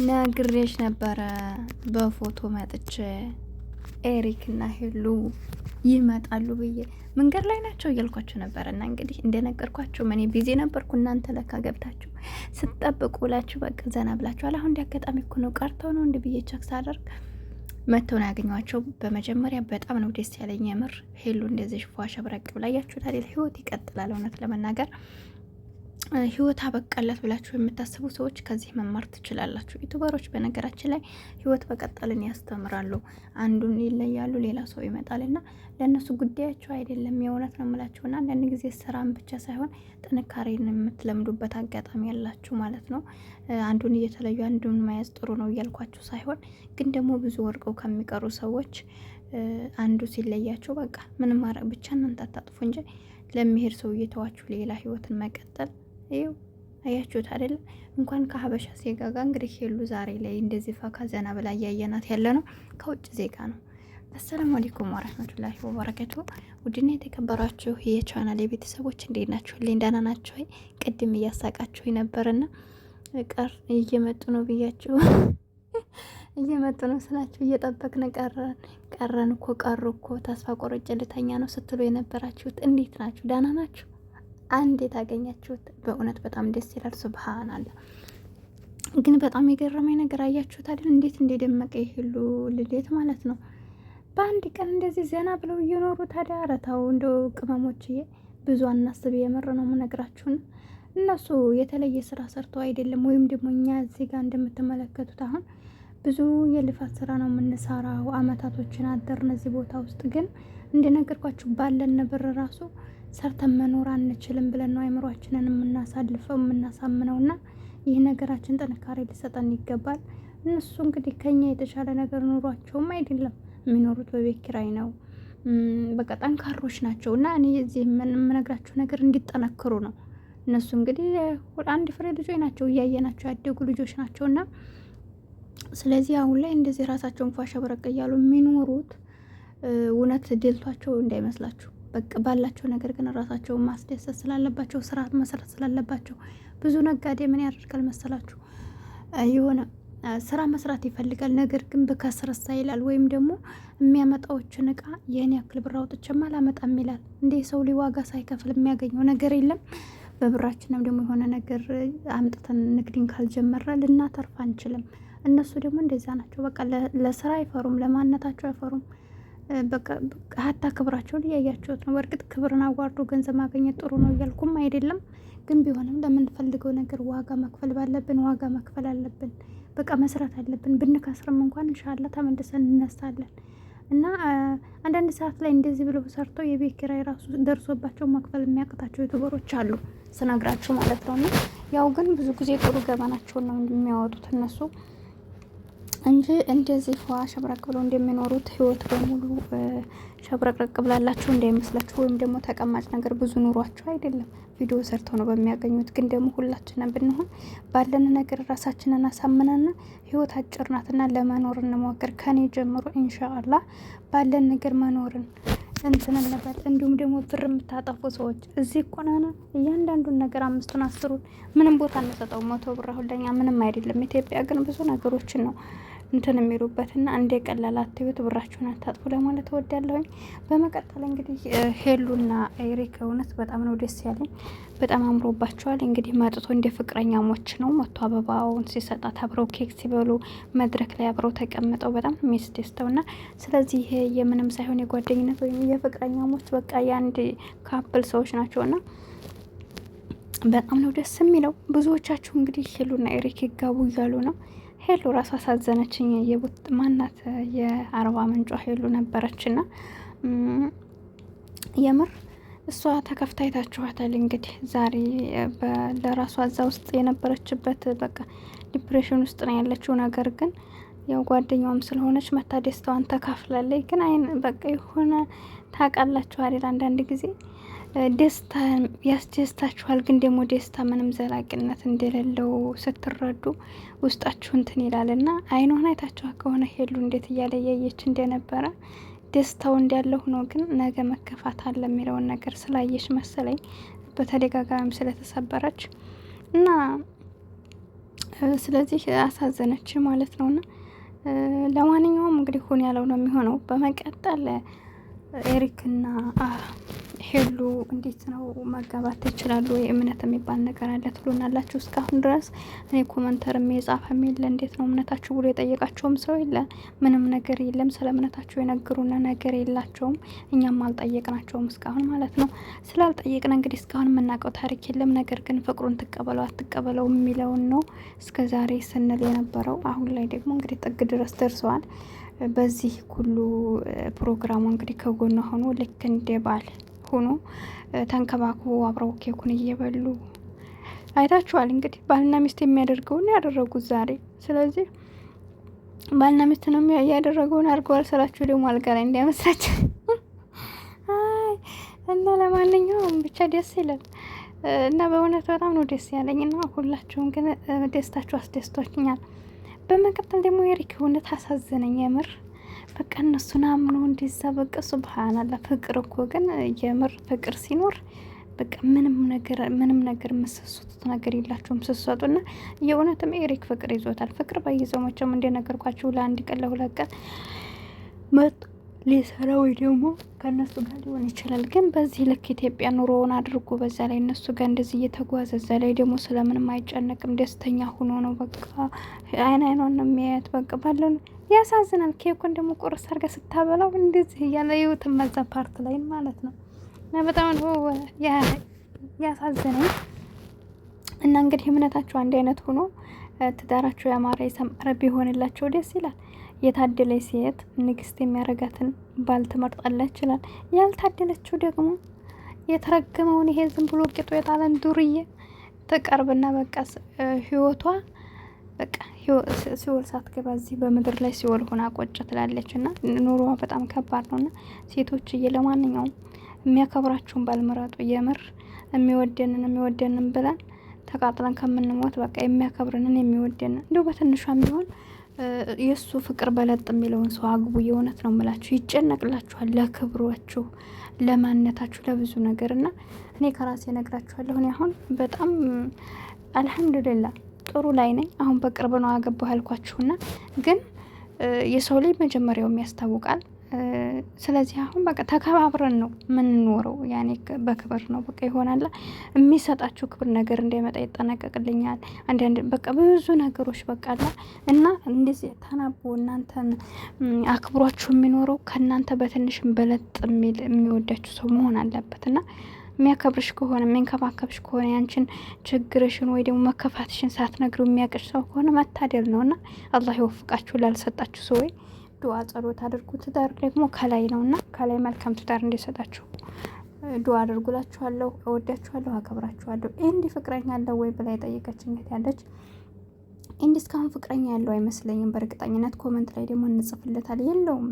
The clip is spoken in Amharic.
ነግሬሽ ነበረ በፎቶ መጥቼ ኤሪክ እና ሄሉ ይመጣሉ ብዬ መንገድ ላይ ናቸው እያልኳቸው ነበረ። እና እንግዲህ እንደነገርኳቸው እኔ ቢዚ ነበርኩ። እናንተ ለካ ገብታችሁ ስትጠብቁ ብላችሁ በቃ ዘና ብላችኋል። አሁን እንዲያጋጣሚ እኮ ነው ቀርተው ነው እንደ ብዬ ቸክ ሳደርግ መጥተው ነው ያገኟቸው። በመጀመሪያ በጣም ነው ደስ ያለኝ የምር ሄሉ እንደዚህ ፏ ሸብረቅ ብላ ያችሁት አይደል? ህይወት ይቀጥላል። እውነት ለመናገር ህይወት አበቃላት ብላችሁ የምታስቡ ሰዎች ከዚህ መማር ትችላላችሁ። ዩቱበሮች በነገራችን ላይ ህይወት በቀጠልን ያስተምራሉ። አንዱን ይለያሉ፣ ሌላ ሰው ይመጣል እና ለእነሱ ጉዳያቸው አይደለም። የእውነት ነው የምላችሁና አንዳንድ ጊዜ ስራን ብቻ ሳይሆን ጥንካሬን የምትለምዱበት አጋጣሚ ያላችሁ ማለት ነው። አንዱን እየተለዩ አንዱን መያዝ ጥሩ ነው እያልኳችሁ ሳይሆን፣ ግን ደግሞ ብዙ ወርቀው ከሚቀሩ ሰዎች አንዱ ሲለያቸው በቃ ምንም ማድረግ ብቻ እናንተ አታጥፉ እንጂ ለሚሄድ ሰው እየተዋችሁ ሌላ ህይወትን መቀጠል ይው አያችሁት አይደል? እንኳን ከሀበሻ ዜጋ ጋር እንግዲህ ሄሉ ዛሬ ላይ እንደዚህ ፈካ ዘና ብላ እያየናት ያለ ነው ከውጭ ዜጋ ነው። አሰላሙ አለይኩም ወራህመቱላሂ ወበረካቱ። ውድና የተከበራችሁ የቻናል የቤተሰቦች እንዴት ናችሁ? ደህና ናችሁ? ቅድም እያሳቃችሁ ነበርና እየመጡ ነው ብያችሁ እየመጡ ነው ስላችሁ እየጠበቅን ቀረን እኮ ቀሩ እኮ ተስፋ ቆርጬ ልተኛ ነው ስትሉ የነበራችሁት እንዴት ናችሁ? ደህና ናችሁ? አንድ የታገኛችሁት በእውነት በጣም ደስ ይላል። ሱብሃንአላህ። ግን በጣም የገረመኝ ነገር አያችሁት አይደል? እንዴት እንደደመቀ ይሄሉ ልደት ማለት ነው። በአንድ ቀን እንደዚህ ዘና ብለው እየኖሩ ታዲያ ረታው እንደው ቅመሞችዬ ብዙ አናስብ። የምር ነው የምነግራችሁን። እነሱ የተለየ ስራ ሰርተው አይደለም፣ ወይም ደግሞ እኛ እዚህ ጋር እንደምትመለከቱት አሁን ብዙ የልፋት ስራ ነው የምንሰራው። አመታቶችን አደርን እዚህ ቦታ ውስጥ። ግን እንደነገርኳችሁ ባለን ብር ራሱ ሰርተን መኖር አንችልም ብለን ነው አይምሯችንን የምናሳልፈው የምናሳምነው። እና ይህ ነገራችን ጥንካሬ ሊሰጠን ይገባል። እነሱ እንግዲህ ከኛ የተሻለ ነገር ኑሯቸውም አይደለም የሚኖሩት በቤት ኪራይ ነው። በቃ ጠንካሮች ናቸው። እና እኔ እዚህ የምነግራችሁ ነገር እንዲጠነክሩ ነው። እነሱ እንግዲህ አንድ ፍሬ ልጆች ናቸው፣ እያየናቸው ያደጉ ልጆች ናቸው። እና ስለዚህ አሁን ላይ እንደዚህ ራሳቸውን ፏ ሸብረቅ እያሉ የሚኖሩት እውነት ደልቷቸው እንዳይመስላችሁ። በቃ ባላቸው ነገር ግን ራሳቸውን ማስደሰት ስላለባቸው፣ ስርዓት መስራት ስላለባቸው። ብዙ ነጋዴ ምን ያደርጋል መሰላችሁ? የሆነ ስራ መስራት ይፈልጋል፣ ነገር ግን በከስረሳ ይላል። ወይም ደግሞ የሚያመጣዎችን እቃ ይህን ያክል ብር አውጥቼማ አላመጣም ይላል። እንደ ሰው ላይ ዋጋ ሳይከፍል የሚያገኘው ነገር የለም። በብራችንም ደግሞ የሆነ ነገር አምጥተን ንግድን ካልጀመረ ልናተርፍ አንችልም። እነሱ ደግሞ እንደዛ ናቸው። በቃ ለስራ አይፈሩም፣ ለማንነታቸው አይፈሩም። በቃ ሀታ ክብራቸውን እያያቸውት ነው። በእርግጥ ክብርን አዋርዶ ገንዘብ ማግኘት ጥሩ ነው እያልኩም አይደለም። ግን ቢሆንም ለምንፈልገው ነገር ዋጋ መክፈል ባለብን ዋጋ መክፈል አለብን። በቃ መስራት አለብን። ብንከስርም እንኳን ኢንሻአላህ ተመልሰን እንነሳለን። እና አንዳንድ ሰዓት ላይ እንደዚህ ብለው ሰርተው የቤት ኪራይ ራሱ ደርሶባቸው መክፈል የሚያቅታቸው ዩቱበሮች አሉ ስነግራችሁ ማለት ነው። እና ያው ግን ብዙ ጊዜ ጥሩ ገበናቸውን ነው የሚያወጡት እነሱ እንጂ እንደዚህ ፏ ሸብረቅ ብለው እንደሚኖሩት ህይወት በሙሉ ሸብረቅረቅ ብላላችሁ እንዳይመስላችሁ። ወይም ደግሞ ተቀማጭ ነገር ብዙ ኑሯቸው አይደለም። ቪዲዮ ሰርተው ነው በሚያገኙት። ግን ደግሞ ሁላችንም ብንሆን ባለን ነገር ራሳችንን አሳምነና ህይወት አጭር ናትና ለመኖር እንሞክር። ከኔ ጀምሮ ኢንሻአላህ ባለን ነገር መኖርን እንትን እንበል። እንዲሁም ደግሞ ብር የምታጠፉ ሰዎች እዚህ እኮ ነን። እያንዳንዱን ነገር 5ቱን 10ሩን ምንም ቦታ እንሰጠው። 100 ብር አሁን ለኛ ምንም አይደለም። ኢትዮጵያ ግን ብዙ ነገሮችን ነው እንትን የሚሉበትና እንደ ቀላል አትዩት። ብራችሁን አታጥፉ ለማለት እወዳለሁኝ። በመቀጠል እንግዲህ ሄሉና ኤሪክ እውነት በጣም ነው ደስ ያለኝ። በጣም አምሮባቸዋል። እንግዲህ መጥቶ እንደ ፍቅረኛሞች ነው መጥቶ አበባውን ሲሰጣት አብረው ኬክ ሲበሉ መድረክ ላይ አብረው ተቀምጠው በጣም የሚያስደስተውና ስለዚህ ይሄ የምንም ሳይሆን የጓደኝነት ወይም የፍቅረኛሞች በቃ የአንድ ካፕል ሰዎች ናቸውና በጣም ነው ደስ የሚለው። ብዙዎቻችሁ እንግዲህ ሄሉና ኤሪክ ይጋቡ እያሉ ነው። ሄሉ ራሷ አሳዘነችኝ። ማናት የአረባ ምንጯ ሄሉ ነበረችና የምር እሷ ተከፍታ አይታችኋታል። እንግዲህ ዛሬ ለራሷ እዛ ውስጥ የነበረችበት በቃ ዲፕሬሽን ውስጥ ነው ያለችው። ነገር ግን ያው ጓደኛዋም ስለሆነች መታ ደስታዋን ተካፍላለች። ግን በቃ የሆነ ታውቃላችሁ አይደል አንዳንድ ጊዜ ደስታ ያስደስታችኋል፣ ግን ደግሞ ደስታ ምንም ዘላቂነት እንደሌለው ስትረዱ ውስጣችሁ እንትን ይላልና አይኗን አይታችኋ ከሆነ ሄሉ እንዴት እያለ ያየች እንደነበረ ደስታው እንዳለ ሆኖ ግን ነገ መከፋት አለ የሚለውን ነገር ስላየች መሰለኝ በተደጋጋሚ ስለተሰበረች እና ስለዚህ አሳዘነች ማለት ነውና ለማንኛውም እንግዲህ ሁን ያለው ነው የሚሆነው። በመቀጠል ኤሪክና ሄሉ እንዴት ነው መጋባት ይችላሉ? እምነት የሚባል ነገር አለ ትሉናላችሁ። እስካሁን ድረስ እኔ ኮመንተርም የጻፈም የለ። እንዴት ነው እምነታችሁ ብሎ የጠየቃቸውም ሰው የለ። ምንም ነገር የለም። ስለ እምነታቸው የነገሩን ነገር የላቸውም። እኛም አልጠየቅናቸውም እስካሁን ማለት ነው። ስላልጠየቅን እንግዲህ እስካሁን የምናውቀው ታሪክ የለም። ነገር ግን ፍቅሩን ትቀበለው አትቀበለው የሚለውን ነው እስከ ዛሬ ስንል የነበረው። አሁን ላይ ደግሞ እንግዲህ ጥግ ድረስ ደርሰዋል። በዚህ ሁሉ ፕሮግራሙ እንግዲህ ከጎኗ ሆኖ ልክ እንደ ባል ሆኖ ተንከባክቦ አብረው ኬኩን እየበሉ አይታችኋል። እንግዲህ ባልና ሚስት የሚያደርገውን ያደረጉት ዛሬ። ስለዚህ ባልና ሚስት ነው ያደረገውን አድርገዋል ስላችሁ ደግሞ አልጋ ላይ እንዲያመሳችሁ እና ለማንኛውም ብቻ ደስ ይላል እና በእውነት በጣም ነው ደስ ያለኝ እና ሁላችሁም ግን ደስታችሁ አስደስቶኛል። በመቀጠል ደግሞ ኤሪክ እውነት አሳዘነኝ የምር በቃ እነሱን አምኖ እንደዛ በቃ ሱብሃንአላ። ፍቅር እኮ ግን የምር ፍቅር ሲኖር በቃ ምንም ነገር የምትሰሱት ነገር የላችሁም ስትሰጡና የእውነትም ኤሪክ ፍቅር ይዞታል። ፍቅር በየሰው መቼም እንደነገርኳችሁ ለአንድ ቀን ለሁለት ቀን መጥ ሊሰራ ወይ ደግሞ ከእነሱ ጋር ሊሆን ይችላል። ግን በዚህ ልክ ኢትዮጵያ ኑሮውን አድርጎ በዛ ላይ እነሱ ጋር እንደዚህ እየተጓዘ እዛ ላይ ደግሞ ስለምንም አይጨነቅም። ደስተኛ ሆኖ ነው በቃ አይኗን ነው የሚያያት። በቃ ባለው ያሳዝናል። ኬኩን ደግሞ ቁርስ አድርጋ ስታበላው እንደዚህ እያለ ይውት መዛ ፓርት ላይ ማለት ነው እና በጣም ነው ያሳዝነኝ። እና እንግዲህ እምነታቸው አንድ አይነት ሆኖ ትዳራቸው ያማረ የሰመረ ቢሆንላቸው ደስ ይላል። የታደለች ሴት ንግስት የሚያረጋትን ባል ትመርጣለች ይችላል። ያልታደለችው ደግሞ የተረገመውን ይሄ ዝም ብሎ ቂጦ የጣለን ዱርዬ ተቀርብና በቃ ህይወቷ በቃ ሲኦል ሳትገባ እዚህ በምድር ላይ ሲኦል ሆና ቆጭ ትላለች። እና ኑሮዋ በጣም ከባድ ነውና ሴቶችዬ ለማንኛውም የሚያከብራችሁን ባል ምረጡ። የምር የሚወደንን ብለን ተቃጥለን ከምንሞት በቃ የሚያከብረንን የሚወደንን እንዲሁ በትንሿም ቢሆን የእሱ ፍቅር በለጥ የሚለውን ሰው አግቡ። የእውነት ነው የምላችሁ። ይጨነቅላችኋል ለክብሯችሁ፣ ለማንነታችሁ፣ ለብዙ ነገር እና እኔ ከራሴ ነግራችኋለሁ። እኔ አሁን በጣም አልሐምዱሊላህ ጥሩ ላይ ነኝ። አሁን በቅርብ ነው አገባሁ ያልኳችሁና ግን የሰው ልጅ መጀመሪያውም ያስታውቃል። ስለዚህ አሁን በቃ ተከባብረን ነው የምንኖረው። ያኔ በክብር ነው በቃ ይሆናል። የሚሰጣችሁ ክብር ነገር እንዳይመጣ ይጠነቀቅልኛል። አንዳንድ በቃ ብዙ ነገሮች በቃ አለ እና እንደዚህ ተናቦ እናንተን አክብሯችሁ የሚኖረው ከእናንተ በትንሽም በለጥ የሚል የሚወዳችሁ ሰው መሆን አለበት እና የሚያከብርሽ ከሆነ የሚንከባከብሽ ከሆነ ያንቺን ችግርሽን ወይ ደግሞ መከፋትሽን ሳትነግሪው የሚያቅሽ ሰው ከሆነ መታደል ነው እና አላህ ይወፍቃችሁ። ላልሰጣችሁ ሰው ወይ ዱዓ ጸሎት አድርጉ። ትዳር ደግሞ ከላይ ነው እና ከላይ መልካም ትዳር እንዲሰጣችሁ ዱዓ አድርጉላችኋለሁ። እወዳችኋለሁ፣ አከብራችኋለሁ። እንዲ ፍቅረኛ አለው ወይ ብላ የጠየቀችኝ እህት ያለች እንዲ እስካሁን ፍቅረኛ ያለው አይመስለኝም። በእርግጠኝነት ኮመንት ላይ ደግሞ እንጽፍለታል። የለውም።